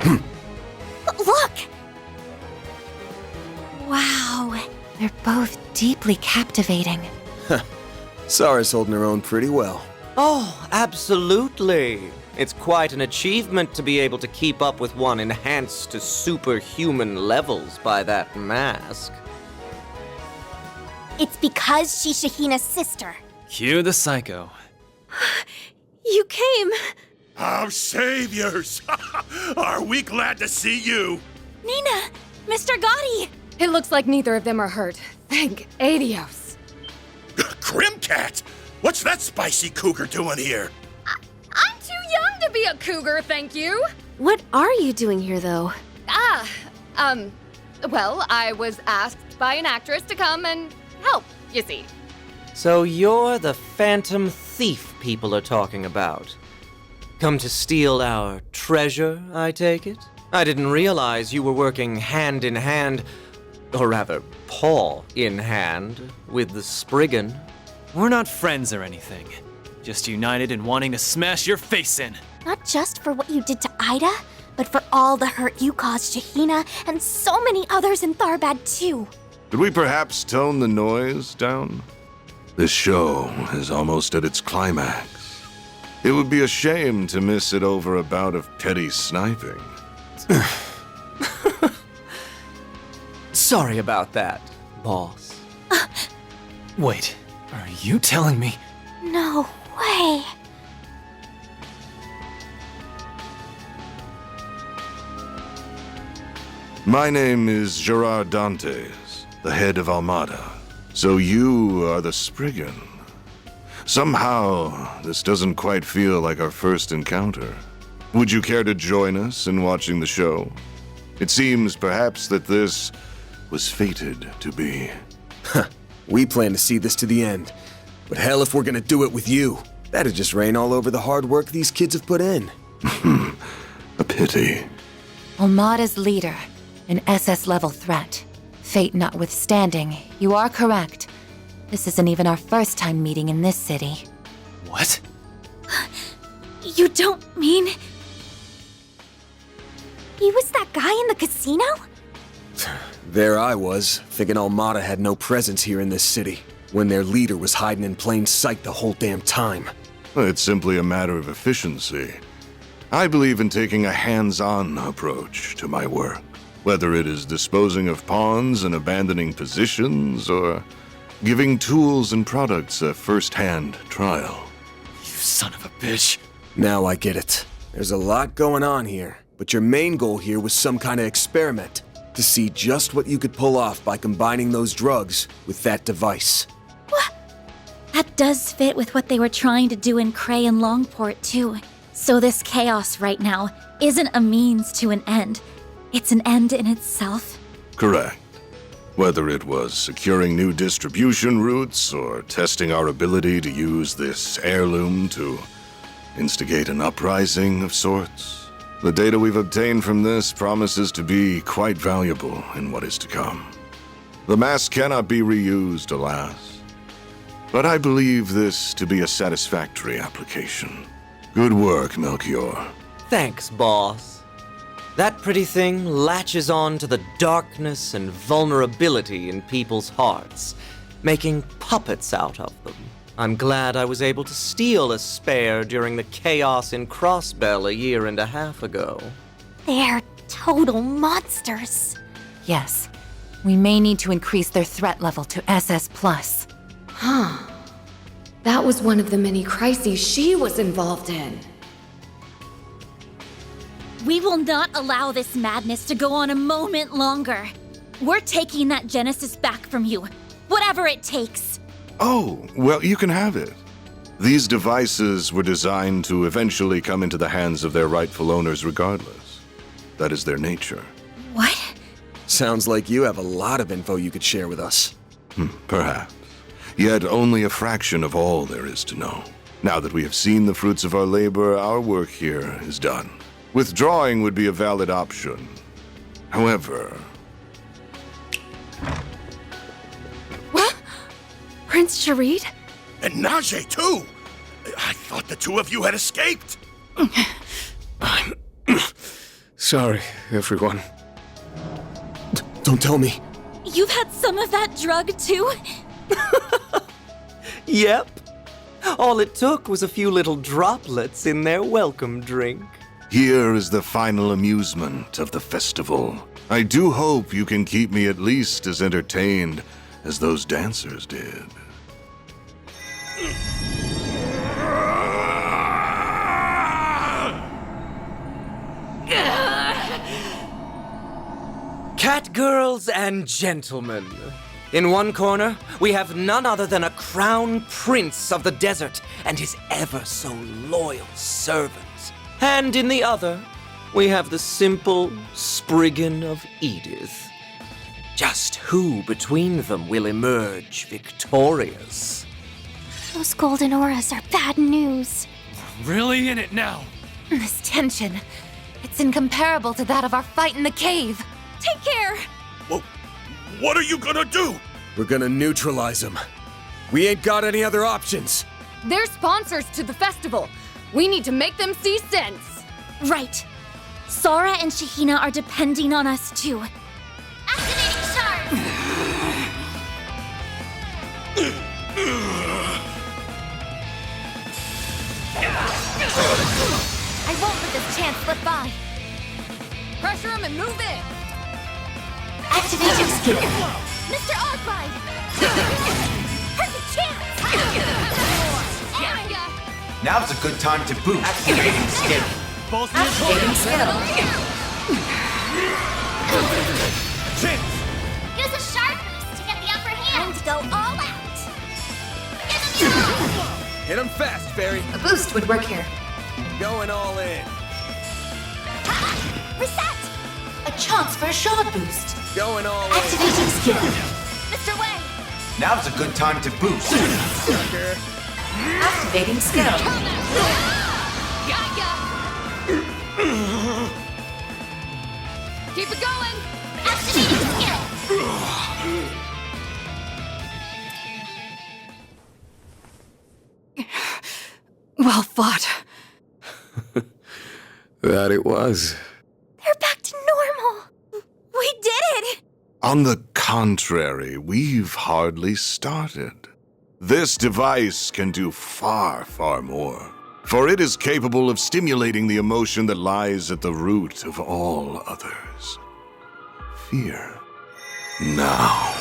Look! Wow, they're both deeply captivating. Sara's holding her own pretty well. Oh, absolutely. It's quite an achievement to be able to keep up with one enhanced to superhuman levels by that mask. It's because she's Shahina's sister. Cue the psycho. You came! Our saviors! Are we glad to see you? Nina! Mr. Gotti! It looks like neither of them are hurt. Thank Adios. Grimcat! What's that spicy cougar doing here? I'm too young to be a cougar, thank you. What are you doing here, though? Well, I was asked by an actress to come and help, you see. So you're the phantom thief people are talking about. Come to steal our treasure, I take it? I didn't realize you were working hand in hand, or rather, paw in hand, with the Spriggan. We're not friends or anything. Just united in wanting to smash your face in. Not just for what you did to Ida, but for all the hurt you caused Shahina and so many others in Tharbad, too. Could we perhaps tone the noise down? This show is almost at its climax. It would be a shame to miss it over a bout of petty sniping. Sorry about that, boss. Wait, are you telling me? No way. My name is Gerard Dantes, the head of Almada. So you are the Spriggan. Somehow, this doesn't quite feel like our first encounter. Would you care to join us in watching the show? It seems perhaps that this was fated to be. We plan to see this to the end. But hell if we're gonna do it with you. That'd just rain all over the hard work these kids have put in. A pity. Almada's leader, an SS-level threat. Fate notwithstanding, you are correct. This isn't even our first time meeting in this city. What? You don't mean... He was that guy in the casino? There I was, thinking Almada had no presence here in this city, when their leader was hiding in plain sight the whole damn time. It's simply a matter of efficiency. I believe in taking a hands-on approach to my work, whether it is disposing of pawns and abandoning positions, or giving tools and products a first-hand trial. You son of a bitch. Now I get it. There's a lot going on here, but your main goal here was some kind of experiment, to see just what you could pull off by combining those drugs with that device. What? That does fit with what they were trying to do in Cray and Longport, too. So this chaos right now isn't a means to an end. It's an end in itself. Correct. Whether it was securing new distribution routes or testing our ability to use this heirloom to instigate an uprising of sorts, the data we've obtained from this promises to be quite valuable in what is to come. The mask cannot be reused, alas, but I believe this to be a satisfactory application. Good work, Melchior. Thanks, boss. That pretty thing latches on to the darkness and vulnerability in people's hearts, making puppets out of them. I'm glad I was able to steal a spare during the chaos in Crossbell a year and a half ago. They're total monsters. Yes, we may need to increase their threat level to SS+. That was one of the many crises she was involved in. We will not allow this madness to go on a moment longer. We're taking that Genesis back from you, whatever it takes. Oh, well, you can have it. These devices were designed to eventually come into the hands of their rightful owners regardless. That is their nature. What? Sounds like you have a lot of info you could share with us. Perhaps. Yet only a fraction of all there is to know. Now that we have seen the fruits of our labor, our work here is done. Withdrawing would be a valid option. However... What? Prince Sharid? And Najee, too! I thought the two of you had escaped! I'm Sorry, everyone. Don't tell me. You've had some of that drug too? Yep. All it took was a few little droplets in their welcome drink. Here is the final amusement of the festival. I do hope you can keep me at least as entertained as those dancers did. Catgirls and gentlemen. In one corner, we have none other than a crown prince of the desert and his ever so loyal servant. And in the other, we have the simple Spriggan of Edith. Just who between them will emerge victorious? Those golden auras are bad news. Really in it now. This tension, it's incomparable to that of our fight in the cave. Take care! Well, what are you gonna do? We're gonna neutralize them. We ain't got any other options. They're sponsors to the festival. We need to make them see sense. Right. Sora and Shahina are depending on us too. Activating charge! I won't let this chance slip by. Pressure him and move in. Activating skill. Mr. Oddbite! Perfect chance! Area. Now's a good time to boost. Activating skill. Activating skill. Use a sharp boost to get the upper hand. And go all out. Give him your all. Hit them fast, Fairy. A boost would work here. Going all in. Reset! A chance for a short boost. Going all in. Activating skill. Mr. Way! Now's a good time to boost. Sucker. Activating skill. Got ya. Keep it going. Activating skill. Well fought. That it was. They're back to normal. We did it! On the contrary, we've hardly started. This device can do far, far more. For it is capable of stimulating the emotion that lies at the root of all others. Fear. Now,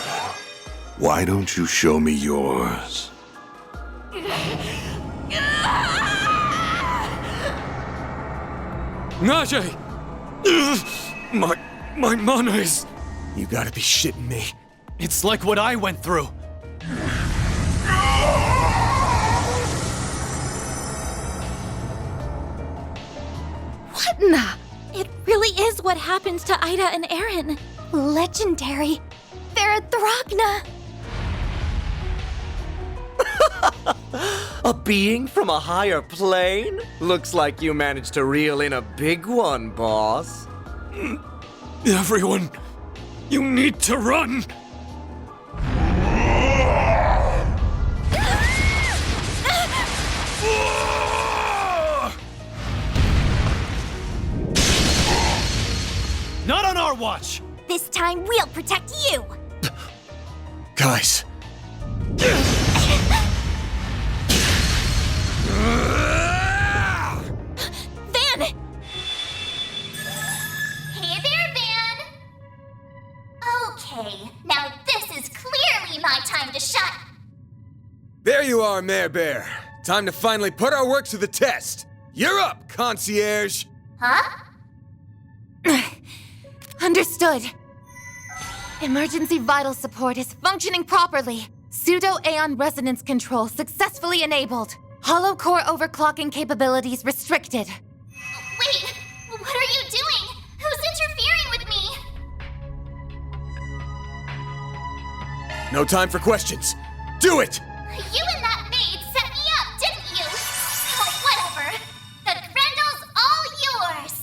why don't you show me yours? Najee! My mana is... You gotta be shitting me. It's like what I went through. What in the? It really is what happened to Ida and Eren. Legendary. They're Throgna. A being from a higher plane? Looks like you managed to reel in a big one, boss. Everyone, you need to run! Not on our watch! This time we'll protect you. Guys. Van! Hey there, Van. Okay, now this is clearly my time to shine. There you are, Mare Bear. Time to finally put our work to the test. You're up, concierge. Huh? Understood. Emergency vital support is functioning properly. Pseudo-Aeon resonance control successfully enabled. Hollow core overclocking capabilities restricted. Wait, what are you doing? Who's interfering with me? No time for questions. Do it! You and that maid set me up, didn't you? Oh, whatever. The Grendel's all yours.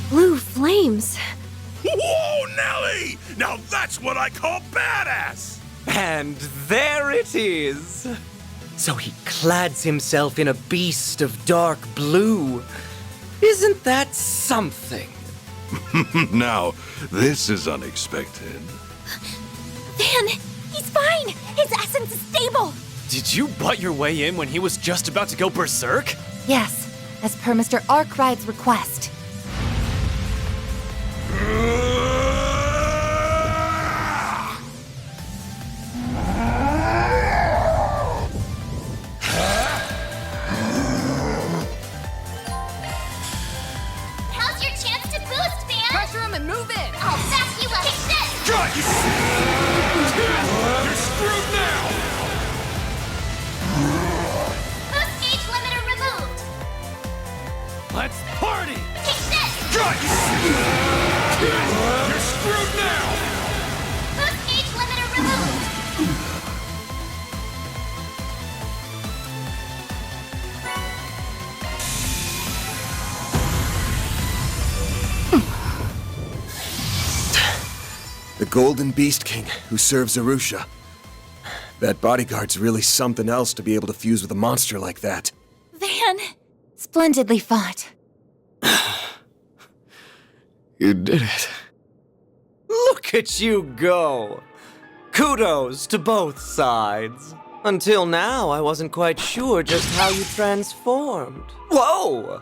Blue flames. Whoa, Nelly! Now that's what I call badass! And there it is. So he clads himself in a beast of dark blue. Isn't that something? Now, this is unexpected. Van, he's fine! His essence is stable! Did you butt your way in when he was just about to go berserk? Yes, as per Mr. Arkride's request. How's your chance to boost, Van? Pressure him and move in. I'll back you up. Take this! You're screwed now! Boost gauge limiter removed. Let's party! Take this! You're screwed now! Boost gauge limiter removed. The Golden Beast King who serves Arusha. That bodyguard's really something else to be able to fuse with a monster like that. Van! Splendidly fought. You did it. Look at you go! Kudos to both sides. Until now, I wasn't quite sure just how you transformed. Whoa!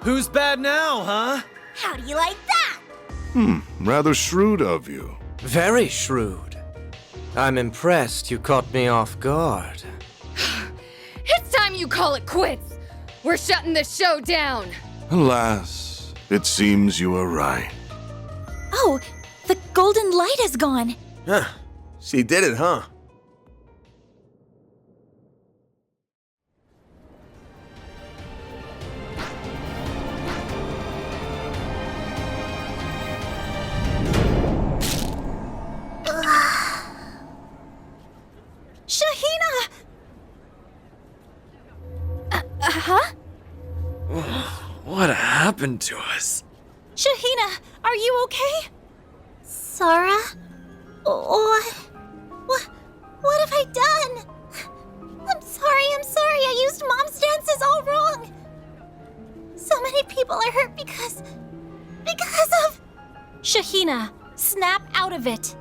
Who's bad now, huh? How do you like that? Rather shrewd of you. Very shrewd. I'm impressed you caught me off guard. It's time you call it quits. We're shutting this show down. Alas, it seems you are right. Oh, the golden light is gone. Huh. She did it, huh? Shahina! Huh? What happened to us? Shahina, are you okay? Sara? What have I done? I'm sorry. I used Mom's dances all wrong. So many people are hurt because of... Shahina, snap out of it.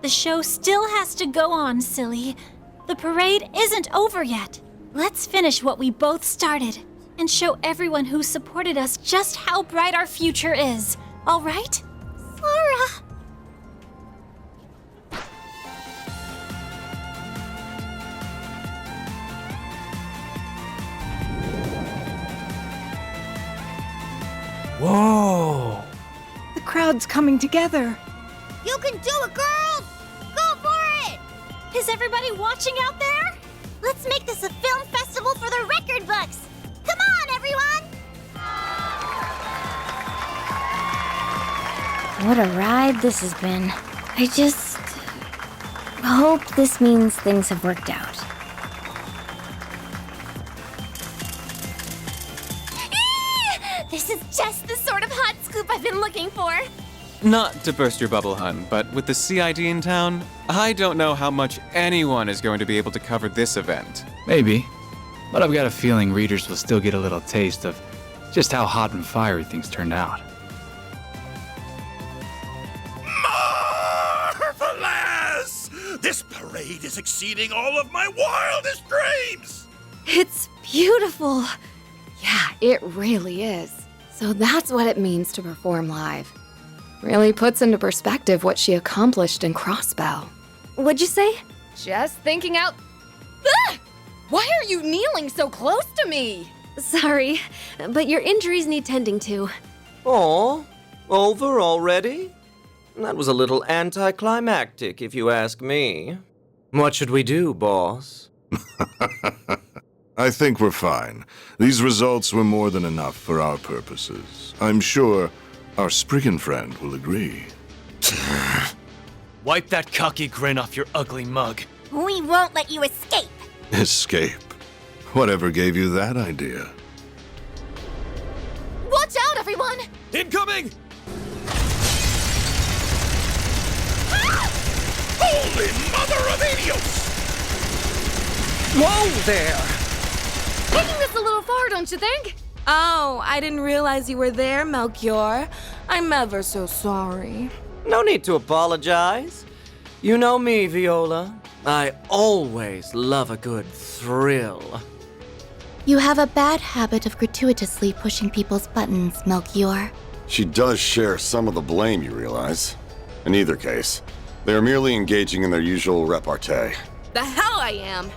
The show still has to go on, silly. The parade isn't over yet. Let's finish what we both started and show everyone who supported us just how bright our future is. All right? Sara! Whoa! The crowd's coming together. You can do it, girl! Go for it! Is everybody watching out there? Let's make this a film festival for the record books! Come on, everyone! What a ride this has been. I just hope this means things have worked out. This is just the sort of hot scoop I've been looking for. Not to burst your bubble, hun, but with the CID in town, I don't know how much anyone is going to be able to cover this event. Maybe. But I've got a feeling readers will still get a little taste of just how hot and fiery things turned out. Marvelous! This parade is exceeding all of my wildest dreams! It's beautiful. Yeah, it really is. So that's what it means to perform live. Really puts into perspective what she accomplished in Crossbow. What'd you say? Just thinking out. Ah! Why are you kneeling so close to me? Sorry, but your injuries need tending to. Oh, over already? That was a little anticlimactic, if you ask me. What should we do, boss? I think we're fine. These results were more than enough for our purposes. I'm sure our Spriggan friend will agree. Wipe that cocky grin off your ugly mug. We won't let you escape. Escape. Whatever gave you that idea? everyone! Incoming! Holy Mother of Helios! Whoa there! Taking this a little far, don't you think? Oh, I didn't realize you were there, Melchior. I'm ever so sorry. No need to apologize. You know me, Viola. I always love a good thrill. You have a bad habit of gratuitously pushing people's buttons, Melchior. She does share some of the blame, you realize. In either case, they are merely engaging in their usual repartee. The hell I am!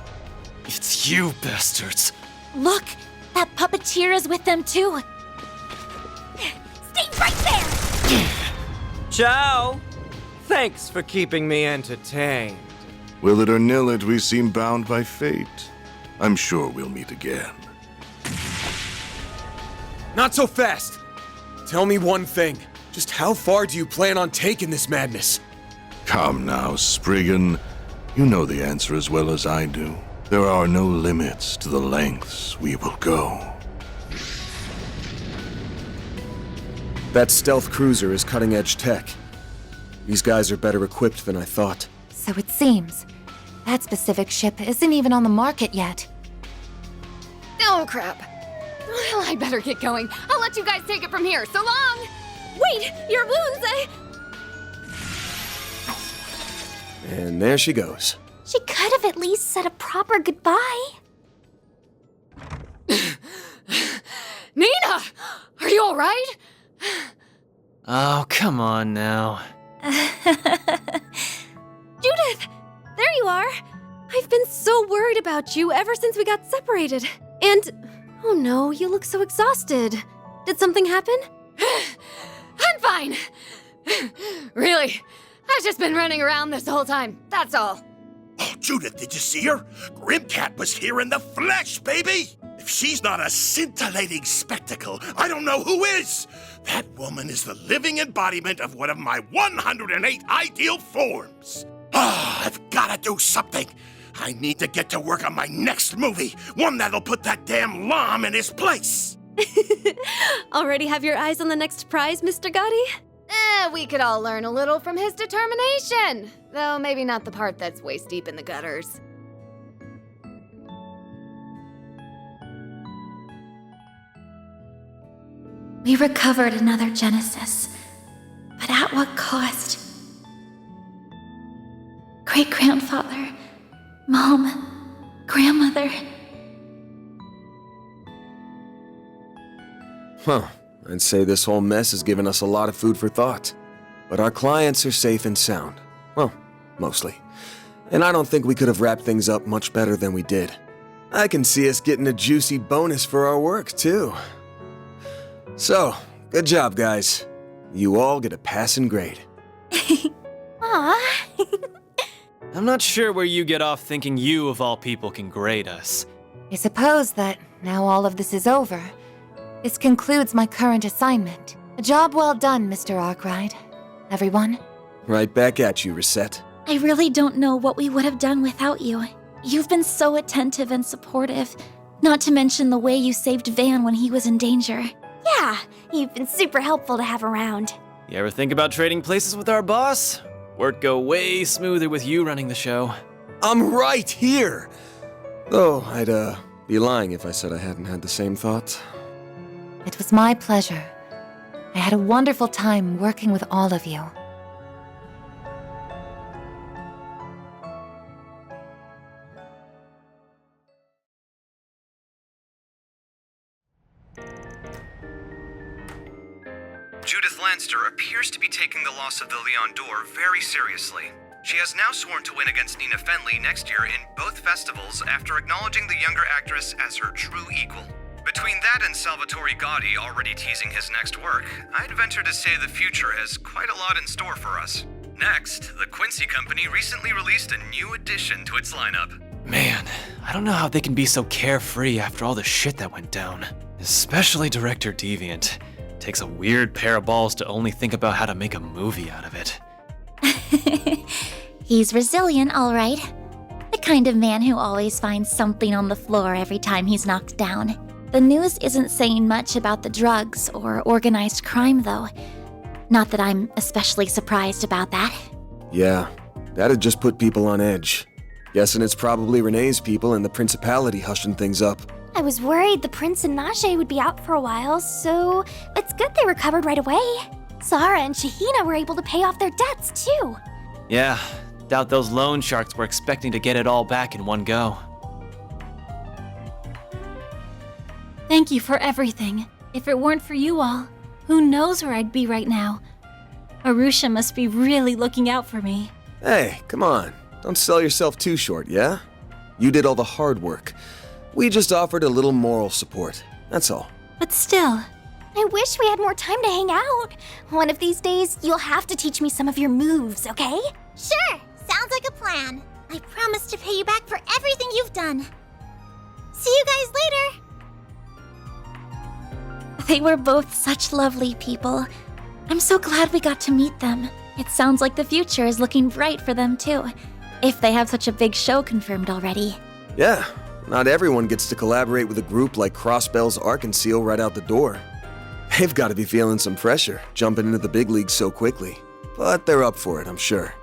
It's you, bastards. Look! That puppeteer is with them too! Stay right there! Ciao! Thanks for keeping me entertained. Will it or nill it, we seem bound by fate. I'm sure we'll meet again. Not so fast! Tell me one thing. Just how far do you plan on taking this madness? Come now, Spriggan. You know the answer as well as I do. There are no limits to the lengths we will go. That stealth cruiser is cutting-edge tech. These guys are better equipped than I thought. So it seems. That specific ship isn't even on the market yet. Oh, crap. Well, I better get going. I'll let you guys take it from here. So long! Wait, your wounds, And there she goes. She could have at least said a proper goodbye. Nina! Are you alright? Oh, come on now. Judith! There you are! I've been so worried about you ever since we got separated. And, oh no, you look so exhausted. Did something happen? I'm fine! Really, I've just been running around this whole time, that's all. Oh, Judith, did you see her? Grimcat was here in the flesh, baby! If she's not a scintillating spectacle, I don't know who is! That woman is the living embodiment of one of my 108 ideal forms! I've gotta do something! I need to get to work on my next movie, one that'll put that damn Lom in his place! Already have your eyes on the next prize, Mr. Gotti? We could all learn a little from his determination. Though maybe not the part that's waist deep in the gutters. We recovered another Genesis. But at what cost? Great-grandfather, Mom, Grandmother. Huh. I'd say this whole mess has given us a lot of food for thought. But our clients are safe and sound. Well, mostly. And I don't think we could have wrapped things up much better than we did. I can see us getting a juicy bonus for our work, too. So, good job, guys. You all get a passing grade. Aw. I'm not sure where you get off thinking you, of all people, can grade us. I suppose that now all of this is over. This concludes my current assignment. A job well done, Mr. Arkwright. Everyone? Right back at you, Reset. I really don't know what we would have done without you. You've been so attentive and supportive. Not to mention the way you saved Van when he was in danger. Yeah, you've been super helpful to have around. You ever think about trading places with our boss? Work go way smoother with you running the show. I'm right here! Though, I'd, be lying if I said I hadn't had the same thought. It was my pleasure. I had a wonderful time working with all of you. Judith Lanster appears to be taking the loss of the Leon d'Or very seriously. She has now sworn to win against Nina Fenley next year in both festivals after acknowledging the younger actress as her true equal. Between that and Salvatore Gotti already teasing his next work, I'd venture to say the future has quite a lot in store for us. Next, the Quincy Company recently released a new addition to its lineup. Man, I don't know how they can be so carefree after all the shit that went down. Especially Director Deviant. Takes a weird pair of balls to only think about how to make a movie out of it. He's resilient, all right. The kind of man who always finds something on the floor every time he's knocked down. The news isn't saying much about the drugs or organized crime, though. Not that I'm especially surprised about that. Yeah, that'd just put people on edge. Guessing it's probably Renee's people and the Principality hushing things up. I was worried the prince and Najee would be out for a while, so it's good they recovered right away. Zara and Shahina were able to pay off their debts, too. Yeah, doubt those loan sharks were expecting to get it all back in one go. Thank you for everything. If it weren't for you all, who knows where I'd be right now? Arusha must be really looking out for me. Hey, come on. Don't sell yourself too short, yeah? You did all the hard work. We just offered a little moral support. That's all. But still, I wish we had more time to hang out. One of these days, you'll have to teach me some of your moves, okay? Sure, sounds like a plan. I promise to pay you back for everything you've done. See you guys later. They were both such lovely people. I'm so glad we got to meet them. It sounds like the future is looking bright for them too, if they have such a big show confirmed already. Yeah, not everyone gets to collaborate with a group like Crossbell's Arkansas right out the door. They've got to be feeling some pressure, jumping into the big leagues so quickly. But they're up for it, I'm sure.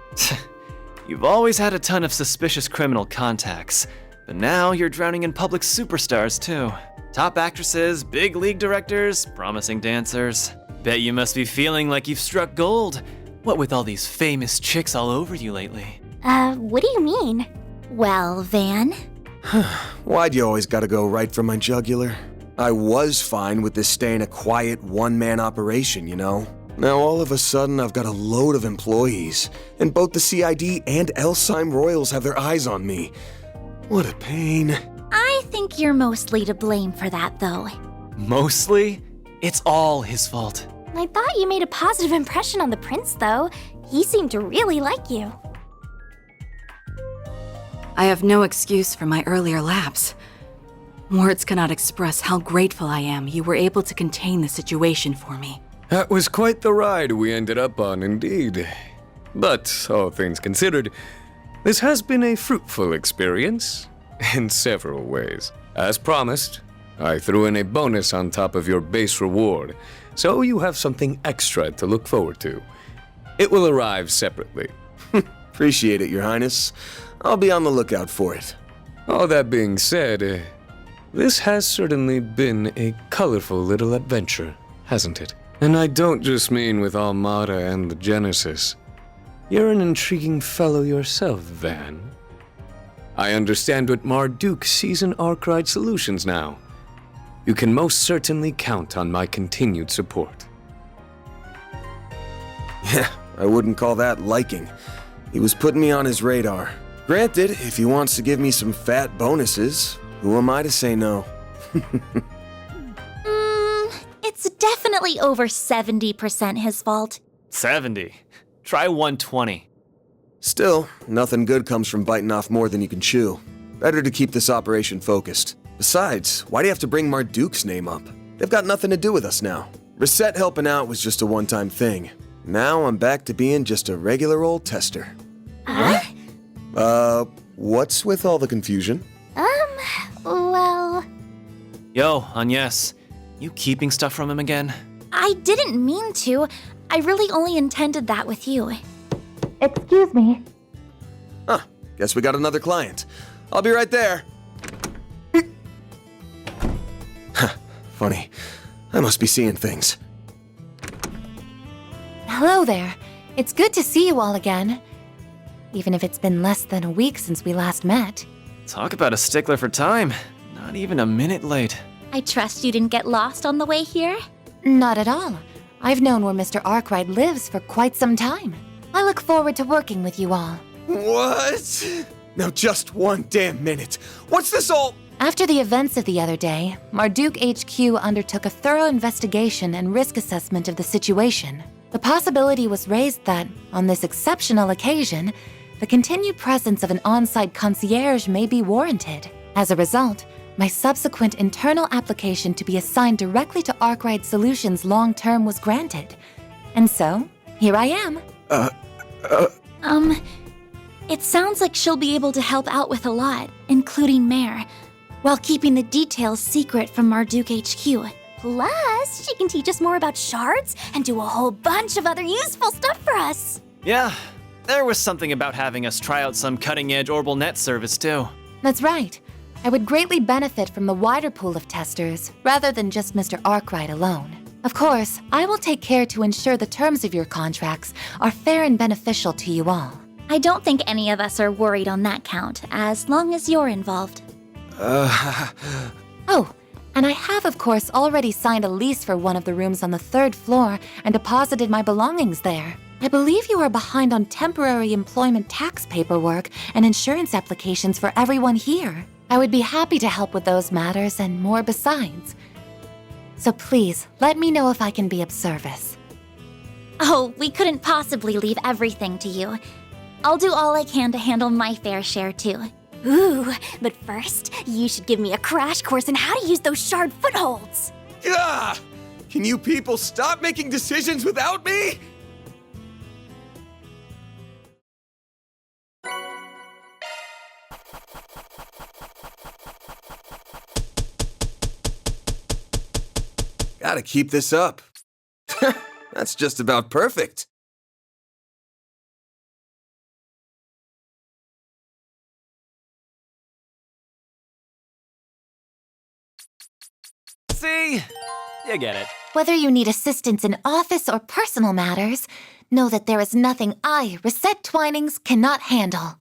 You've always had a ton of suspicious criminal contacts, but now you're drowning in public superstars too. Top actresses, big league directors, promising dancers. Bet you must be feeling like you've struck gold. What with all these famous chicks all over you lately? What do you mean? Well, Van? Why'd you always gotta go right for my jugular? I was fine with this staying a quiet one-man operation, you know? Now all of a sudden I've got a load of employees, and both the CID and Elsheim Royals have their eyes on me. What a pain. I think you're mostly to blame for that, though. Mostly? It's all his fault. I thought you made a positive impression on the prince, though. He seemed to really like you. I have no excuse for my earlier lapse. Words cannot express how grateful I am you were able to contain the situation for me. That was quite the ride we ended up on, indeed. But, all things considered, this has been a fruitful experience in several ways. As promised, I threw in a bonus on top of your base reward, so you have something extra to look forward to. It will arrive separately. Appreciate it, Your Highness. I'll be on the lookout for it. All that being said, this has certainly been a colorful little adventure, hasn't it? And I don't just mean with Armada and the Genesis. You're an intriguing fellow yourself, Van. I understand what Marduk sees in Arkwright Solutions now. You can most certainly count on my continued support. Yeah, I wouldn't call that liking. He was putting me on his radar. Granted, if he wants to give me some fat bonuses, who am I to say no? It's definitely over 70% his fault. 70. Try 120. Still, nothing good comes from biting off more than you can chew. Better to keep this operation focused. Besides, why do you have to bring Marduk's name up? They've got nothing to do with us now. Reset helping out was just a one-time thing. Now I'm back to being just a regular old tester. What's with all the confusion? Well... Yo, Agnes, you keeping stuff from him again? I didn't mean to. I really only intended that with you. Excuse me. Huh, guess we got another client. I'll be right there. Funny. I must be seeing things. Hello there. It's good to see you all again. Even if it's been less than a week since we last met. Talk about a stickler for time. Not even a minute late. I trust you didn't get lost on the way here? Not at all. I've known where Mr. Arkwright lives for quite some time. I look forward to working with you all. What? Now just one damn minute. What's this all? After the events of the other day, Marduk HQ undertook a thorough investigation and risk assessment of the situation. The possibility was raised that, on this exceptional occasion, the continued presence of an on-site concierge may be warranted. As a result, my subsequent internal application to be assigned directly to Arkwright Solutions long-term was granted. And so, here I am. It sounds like she'll be able to help out with a lot, including Mare. while keeping the details secret from Marduk HQ. Plus, she can teach us more about shards and do a whole bunch of other useful stuff for us. Yeah, there was something about having us try out some cutting-edge Orbital Net service, too. That's right. I would greatly benefit from the wider pool of testers, rather than just Mr. Arkwright alone. Of course, I will take care to ensure the terms of your contracts are fair and beneficial to you all. I don't think any of us are worried on that count, as long as you're involved. Oh, and I have, of course, already signed a lease for one of the rooms on the 3rd floor and deposited my belongings there. I believe you are behind on temporary employment tax paperwork and insurance applications for everyone here. I would be happy to help with those matters and more besides. So please, let me know if I can be of service. Oh, we couldn't possibly leave everything to you. I'll do all I can to handle my fair share, too. Ooh, but first, you should give me a crash course on how to use those shard footholds. Gah! Can you people stop making decisions without me? Gotta keep this up. That's just about perfect. See? You get it. Whether you need assistance in office or personal matters, know that there is nothing I, Reset Twinings, cannot handle.